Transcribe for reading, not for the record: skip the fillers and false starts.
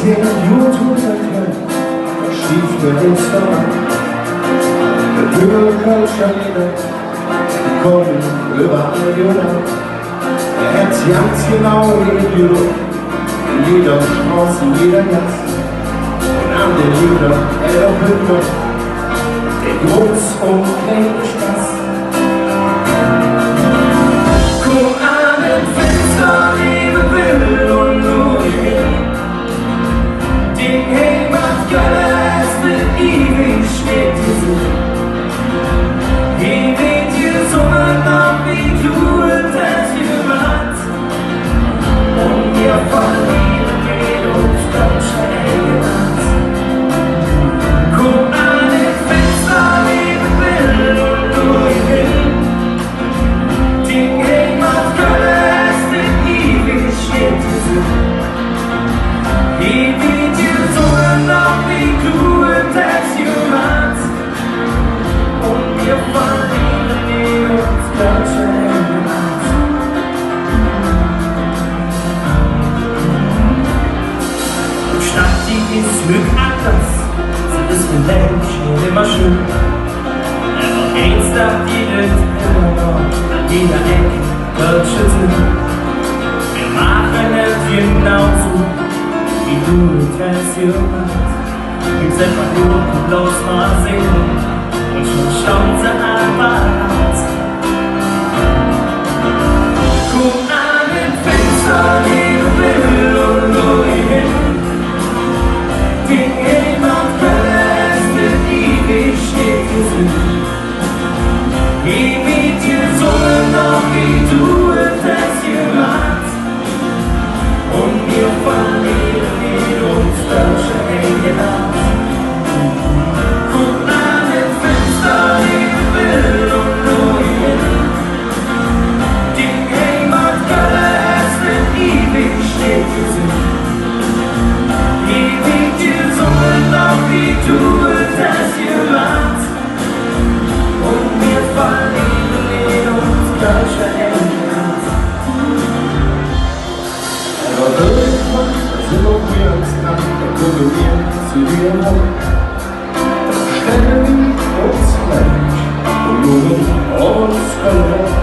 deswegen YouTube erkennt, das schief der Restaurant. Der Bürgerculture Lieder, die kommen überall genannt. Er hat ganz genau wie Büro, in jeder Straße, in jeder Gasse. Und an den Liedern, Hütte, der groß und kleine Spaß. Komm an den Fenster, liebe Will und nur hin. Die Heimat Göllers wird ewig steht dir so. Hier weht ihr Sommer noch wie du das gemacht. Und wir verlieren den uns ganz schnell gemacht. Komm an den Fenster, liebe Will und nur hin. Die Heimat Göllers wird ewig steht dir so. Hier weht ihr Sommer noch wie du das gemacht. Und wir verlieren den uns ganz schnell gemacht. Stadt, die ist mit anders, sie ist ein Lämpchen immer schön. Aber eins darf jedes immer noch an jeder Ecke deutsche Sinn. Wir machen es genauso, wie du es hier machst. Wir sind einfach nur bloß mal sehen und schon schauen sie einfach aus. Guck an den Fenster, liebe Will und nur hin. Die Heimat Göllers wird ewig steht gesehen. Ewig dir Sonne noch wie du es gemacht. Und wir verlieren in uns deutsche Heldenart. Guck an den Fenster, liebe Will und nur hin. Die Heimat Göllers wird ewig steht gesehen. Ewig dir Sonne noch wie du es gemacht. Und wir verlieren in uns deutsche Heldenart. Aber irgendwann sind auch wir ans Land, da kommen wir zu dir hoch. Da stellen wir uns gleich und nur uns verloren.